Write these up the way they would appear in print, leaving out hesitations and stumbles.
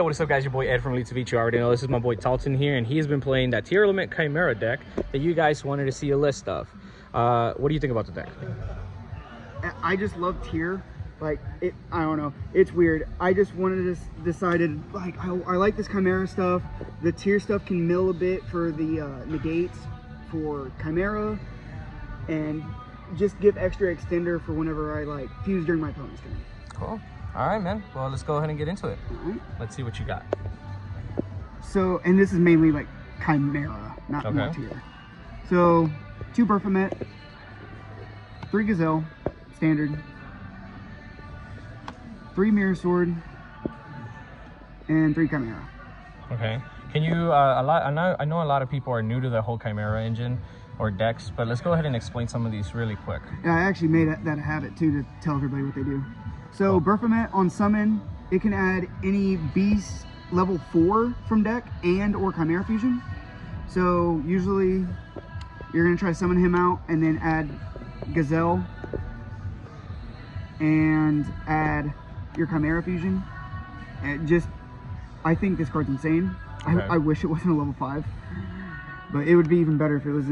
what is up, guys? Your boy Ed from Elite Ceviche. You already know this is my boy Talton here, and he has been playing that Tearlament Chimera deck that you guys wanted to see a list of. What do you think about the deck? I just love Tear. Like, I don't know. It's weird. I just wanted to decided, like, I like this Chimera stuff. The Tear stuff can mill a bit for the negates for Chimera, and just give extra extender for whenever I, like, fuse during my opponent's turn. Cool. All right, man. Well, let's go ahead and get into it. All right. Let's see what you got. So, and this is mainly, like, Chimera, not more Tear. So, 2 Baphomet, 3 Gazelle, standard, 3 Mirror Sword, and 3 Chimera. Okay. Can you, I know a lot of people are new to the whole Chimera engine or decks, but let's go ahead and explain some of these really quick. Yeah, I actually made that a habit too, to tell everybody what they do. So Baphomet on summon, it can add any beast level 4 from deck and or Chimera fusion. So usually you're gonna try to summon him out and then add Gazelle and add your Chimera fusion. And I think this card's insane. Okay. I wish it wasn't a level 5, but it would be even better if it was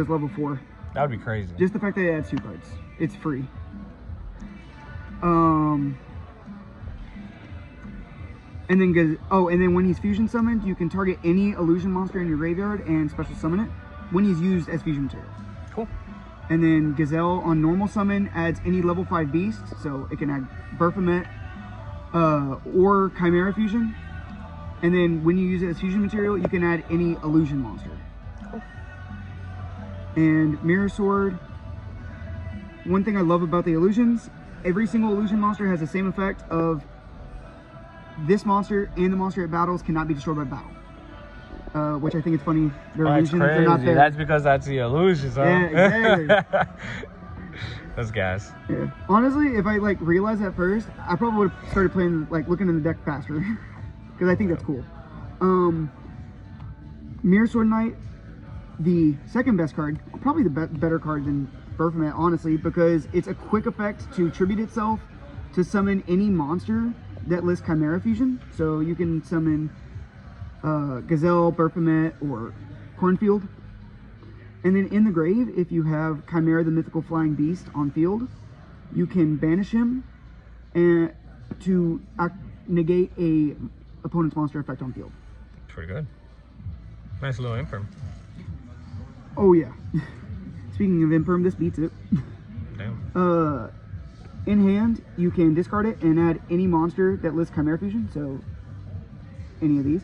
level 4. That would be crazy. Just the fact that it adds 2 cards. It's free. And then when he's fusion summoned, you can target any illusion monster in your graveyard and special summon it when he's used as fusion material. Cool. And then Gazelle on normal summon adds any level 5 beast, so it can add Baphomet or Chimera fusion. And then when you use it as fusion material, you can add any illusion monster. Cool. And Mirror Sword. One thing I love about the illusions, every single illusion monster has the same effect of this monster and the monster it battles cannot be destroyed by battle. Which I think is funny. They're illusions, they're not there. That's because that's the illusions, huh? Yeah, exactly. That's gas. Yeah. Honestly, if I like realized that first, I probably would have started playing, like, looking in the deck faster. Because I think that's cool. Mirror Sword Knight, the second best card, probably the better card than Baphomet, honestly, because it's a quick effect to tribute itself to summon any monster that lists Chimera fusion. So you can summon Gazelle, Baphomet, or Cornfield. And then in the grave, if you have Chimera the Mythical Flying Beast on field, you can banish him and to negate a opponent's monster effect on field. Pretty good. Nice little imperm. Oh yeah. Speaking of imperm, this beats it. Damn. In hand, you can discard it and add any monster that lists Chimera fusion, so any of these.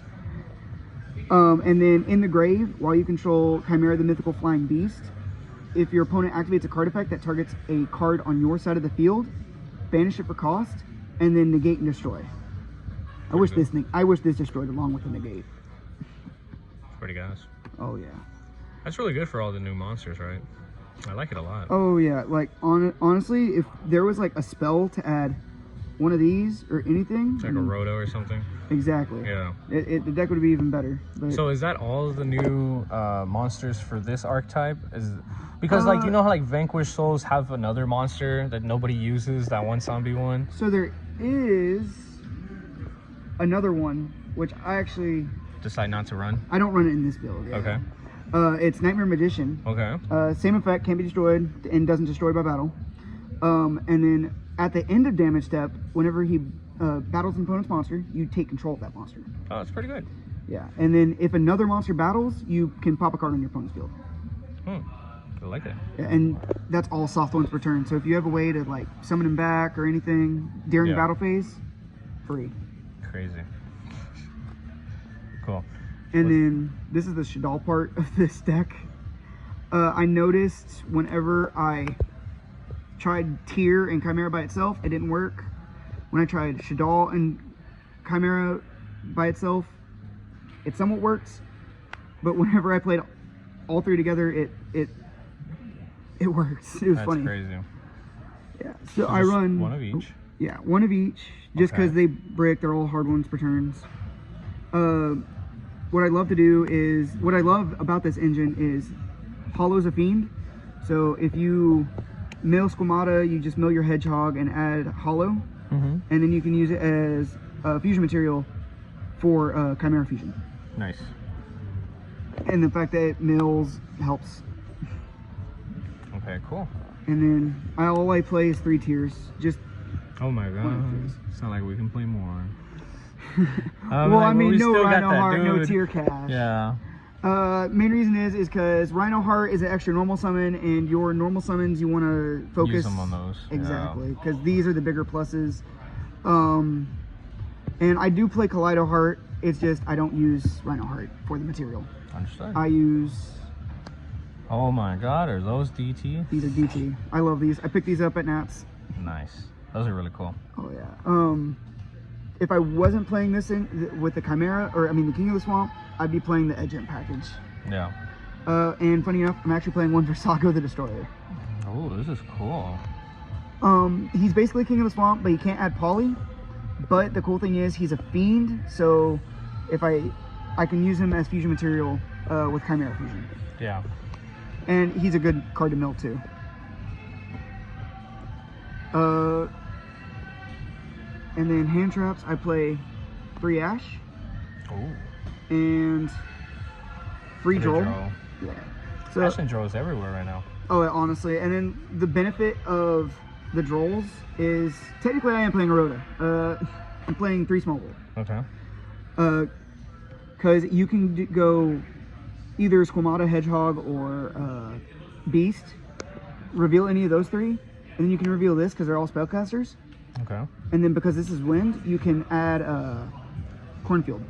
And then in the grave, while you control Chimera the Mythical Flying Beast, if your opponent activates a card effect that targets a card on your side of the field, banish it for cost, and then negate and destroy. I wish this destroyed along with the negate. Pretty gas. Oh yeah. That's really good for all the new monsters, right? I like it a lot. Oh yeah, like honestly, if there was like a spell to add one of these or anything, it's like a Roto or something. Exactly. Yeah. The deck would be even better. But so is that all the new monsters for this archetype? Because like, you know how like Vanquished Souls have another monster that nobody uses, that one zombie one? So there is another one, which I actually decide not to run. I don't run it in this build. Yeah. Okay. It's Nightmare Magician. Okay. Same effect, can't be destroyed and doesn't destroy by battle. And then at the end of damage step, whenever he battles an opponent's monster, you take control of that monster. Oh, that's pretty good. Yeah. And then if another monster battles, you can pop a card on your opponent's field. I like it. And that's all soft ones per turn. So if you have a way to like summon him back or anything during the battle phase, free. Crazy. Cool. And then this is the Shaddoll part of this deck. I noticed whenever I tried Tear and Chimera by itself, it didn't work. When I tried Shaddoll and Chimera by itself, it somewhat works. But whenever I played all 3 together, it works. It was funny. That's crazy. Yeah. So I run one of each. Yeah, one of each. Just because they brick, they're all hard ones per turns. What I love to do is, what I love about this engine is Hollow's a Fiend. So if you mill Squamata, you just mill your Hedgehog and add Hollow. And then you can use it as fusion material for Chimera Fusion. Nice. And the fact that it mills helps. Okay, cool. And then all I play is 3 tiers. Just Oh my god. It's not like we can play more. well, I mean, no still got Rhino that Heart, no dude. tier cash. Yeah. Main reason is because Rhino Heart is an extra normal summon, and your normal summons you want to focus Use them on those. exactly because these are the bigger pluses. And I do play Kaleido Heart. It's just I don't use Rhino Heart for the material. Understood. I use Oh my god, are those DT? these are DT. I love these. I picked these up at Nats. Nice. Those are really cool. Oh yeah. If I wasn't playing this with the Chimera, or I mean the King of the Swamp, I'd be playing the Edgent package. Yeah. And funny enough, I'm actually playing one for Sago the Destroyer. Oh, this is cool. He's basically King of the Swamp, but he can't add Poly. But the cool thing is he's a fiend, so if I can use him as fusion material with Chimera Fusion. Yeah. And he's a good card to mill too. And then hand traps, I play 3 Ash Oh. and free Droll. Yeah. So Ash and Droll's everywhere right now. oh, yeah, honestly, and then the benefit of the Drolls is technically I am playing Eroda. I'm playing 3 small Wolf. Okay. Because you can go either Squamata, Hedgehog, or Beast. Reveal any of those 3, and then you can reveal this because they're all spellcasters. Okay. And then because this is Wind, you can add Cornfield.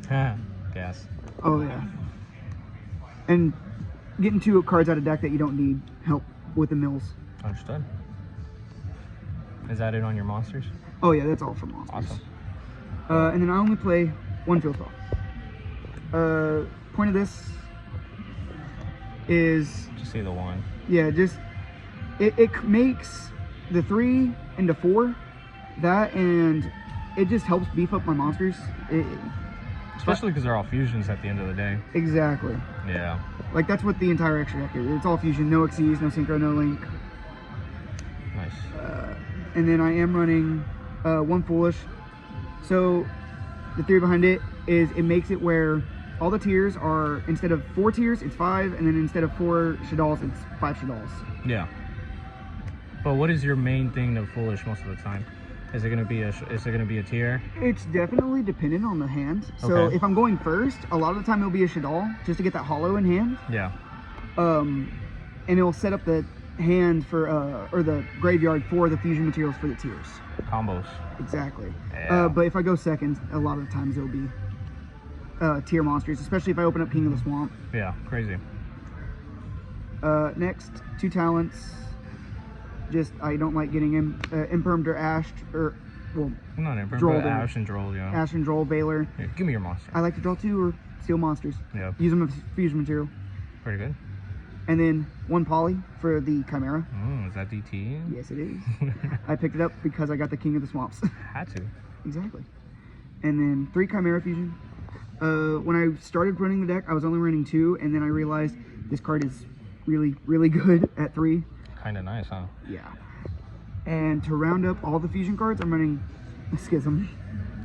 Gas. Oh yeah. And getting 2 cards out of deck that you don't need help with the mills. Understood. Is that it on your monsters? Oh yeah, that's all for monsters. Awesome. And then I only play 1 field spell. Point of this is Just see the one. yeah, just it makes the 3 into 4. That and it just helps beef up my monsters. Especially because they're all fusions at the end of the day. Exactly. Yeah. Like that's what the entire extra deck is. It's all fusion, no Xyz, no synchro, no link. Nice. And then I am running 1 foolish. So the theory behind it is it makes it where all the tiers are, instead of 4 tiers, it's 5, and then instead of 4 Shaddolls, it's 5 Shaddolls. Yeah. But what is your main thing of foolish most of the time? Is it gonna be a tier? It's definitely dependent on the hand. So Okay. if I'm going first, a lot of the time it'll be a Shaddoll just to get that hollow in hand. Yeah. And it'll set up the hand for or the graveyard for the fusion materials for the tiers. Combos. Exactly. Yeah. But if I go second, a lot of the times it'll be tier monsters, especially if I open up King of the Swamp. Yeah. Crazy. Next, 2 talents. Just I don't like getting impermed or ashed or well Not Emperor, Droll but then. Ash and Droll, yeah. ash and Droll Baylor. Yeah, give me your monster. I like to draw 2 or steal monsters. Yeah. Use them as fusion material. Pretty good. And then 1 poly for the Chimera. Is that DT? Yes, it is. I picked it up because I got the King of the Swamps. Had to. Exactly. And then 3 Chimera Fusion. When I started running the deck, I was only running 2, and then I realized this card is really, really good at 3. Kind of nice, huh? Yeah. And to round up all the fusion cards, I'm running a Schism.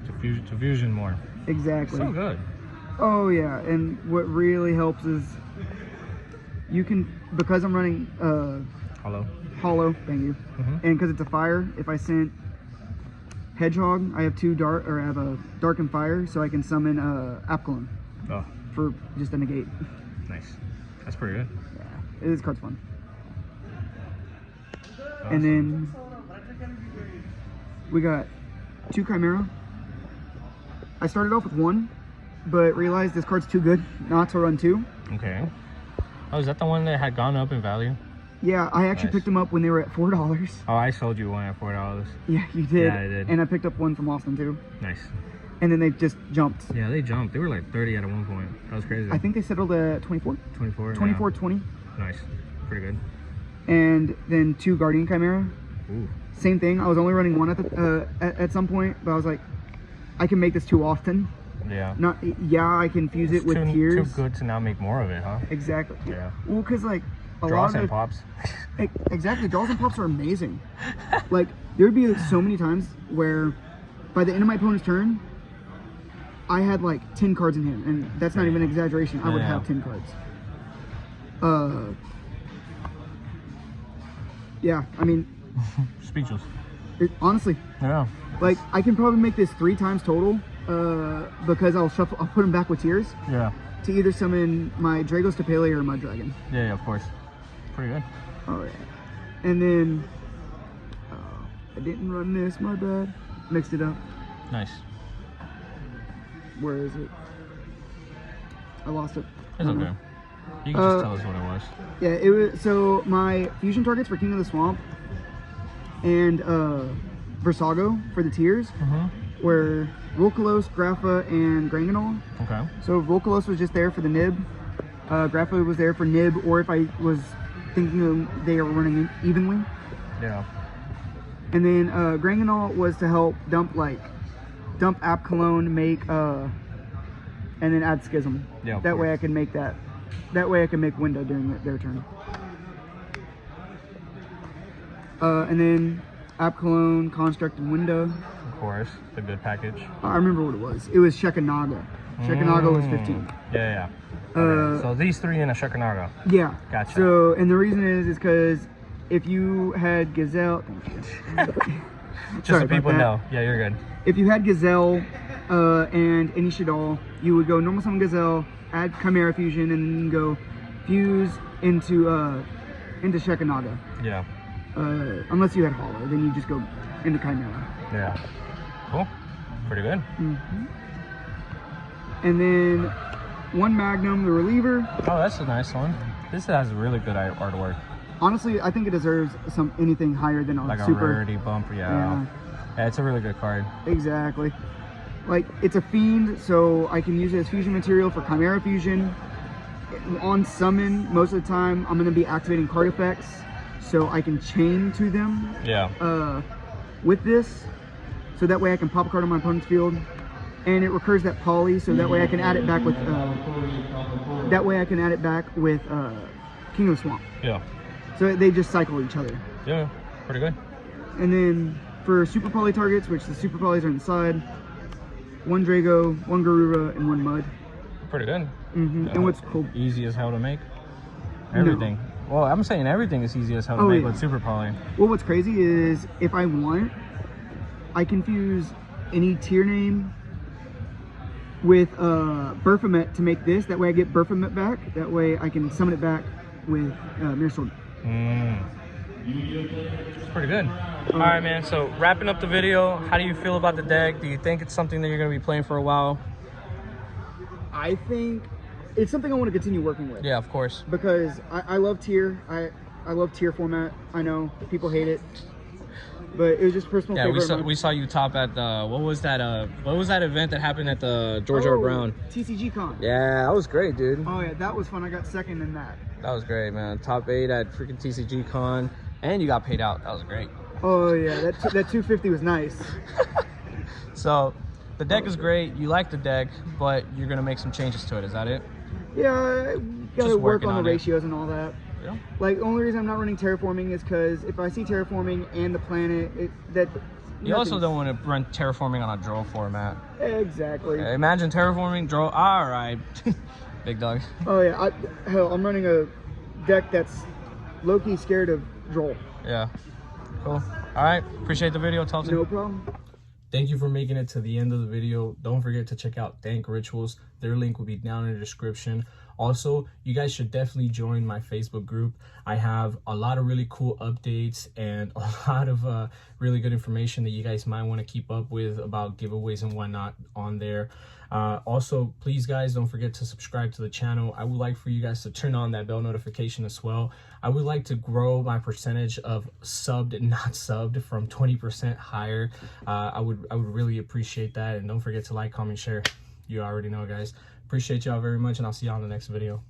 To fusion more. Exactly. So good. Oh yeah, and what really helps is you can, because I'm running Hello. Hollow, thank you, Mhm. and because it's a fire, if I sent Hedgehog, I have 2 dark, or I have a Dark and Fire, so I can summon Apcolon Oh, for just a negate. nice. That's pretty good. Yeah, this card's fun. Awesome. And then we got 2 Chimera. I started off with 1, but realized this card's too good not to run 2. Okay. Oh, is that the one that had gone up in value? Yeah, I actually Nice. picked them up when they were at $4. Oh, I sold you one at $4. Yeah, you did. Yeah, I did. And I picked up 1 from Austin too. Nice. And then they just jumped. Yeah, they jumped. They were like 30 at one point. That was crazy. I think they settled at 24? 24. 24, 20. Yeah. Nice. Pretty good. And then 2 Guardian Chimera. Ooh. Same thing. I was only running 1 at the at some point, but I was like, I can make this too often. Yeah. Not, yeah, I can fuse it with too tiers. good to not make more of it, huh? Exactly. Yeah. Well, because like a Draws lot and of pops. exactly, draws and pops are amazing. Like there would be so many times where by the end of my opponent's turn, I had like 10 cards in hand, and that's not even an exaggeration. I would have 10 cards. Yeah, I mean, speechless. Honestly, yeah. Like I can probably make this 3 times total, because I'll put them back with Tears. Yeah. To either summon my Dragos Tepele or my Dragon. Yeah, of course. Pretty good. Oh yeah. And then I didn't run this. My bad. Mixed it up. Nice. Where is it? I lost it. It's okay. You can just tell us what it was. Yeah, it was. So my fusion targets for King of the Swamp and Versago for the Tears were Volcalos, Grapha, and Granganol. Okay. So Volcalos was just there for the nib. Grapha was there for nib, or if I was thinking they are running evenly. Yeah. And then Granganol was to help dump App Cologne, make and then add Schism. Yeah. That way I can make that. That way I can make Window during their turn. And then App Cologne, Construct, and Window. Of course, the good package. I remember what it was. It was Shekanaga. Shekanaga was 15. Yeah. Okay. So these 3 in a Shekanaga. Yeah. Gotcha. So, and the reason is because if you had Gazelle, just so people know. Yeah, you're good. If you had Gazelle and any Shaddoll, you would go normal summon Gazelle, add Chimera Fusion, and then go fuse into Shekanaga. Yeah. Unless you had Hollow, then you just go into Chimera. Yeah. Cool. Pretty good. And then 1 Magnum, the Reliever. Oh, that's a nice one. This has really good artwork. Honestly, I think it deserves anything higher than a like super. a rarity bump. Yeah, it's a really good card. Exactly. Like, it's a Fiend, so I can use it as fusion material for Chimera Fusion. On summon, most of the time, I'm going to be activating card effects, so I can chain to them. Yeah. With this, so that way I can pop a card on my opponent's field, and it recurs that poly, so that way I can add it back with. King of the Swamp. Yeah. So they just cycle each other. Yeah, pretty good. And then for super poly targets, which the super polys are inside, 1 Drago, 1 Garura, and 1 Mud. Pretty good. And what's cool? Easy as hell to make. Everything. No. Well, I'm saying everything is easy as hell to make with super poly. Well, what's crazy is if I want, I can fuse any tier name with Baphomet to make this. That way I get Baphomet back. That way I can summon it back with Mirror Sword. It's pretty good. All right, man. So wrapping up the video, how do you feel about the deck? Do you think it's something that you're going to be playing for a while? I think it's something I want to continue working with. Yeah, of course. Because I love tier. I love tier format. I know people hate it, but it was just personal favorite. Yeah, we saw you top at the what was that event that happened at the George R. Brown? TCG Con. Yeah, that was great, dude. Oh yeah, that was fun. I got second in that. That was great, man. Top 8 at freaking TCG Con, and you got paid out. That was great. Oh yeah, that 250 was nice. So the deck is great. You like the deck, but you're gonna make some changes to it. Is that it? Yeah, gotta work on the ratios and all that. Yeah. Like, the only reason I'm not running terraforming is because if I see terraforming and the planet, you also don't want to run terraforming on a draw format. Exactly. Imagine terraforming, draw. All right, big dog. Oh yeah, hell, I'm running a deck that's low-key scared of draw. Yeah. Cool. All right. Appreciate the video, Talton. No problem. Thank you for making it to the end of the video. Don't forget to check out Dank Rituals. Their link will be down in the description. Also, you guys should definitely join my Facebook group. I have a lot of really cool updates and a lot of really good information that you guys might want to keep up with about giveaways and whatnot on there. Also, please guys, don't forget to subscribe to the channel. I would like for you guys to turn on that bell notification as well. I would like to grow my percentage of subbed and not subbed from 20% higher. I would really appreciate that. And don't forget to like, comment, share. You already know, guys. Appreciate y'all very much, and I'll see y'all in the next video.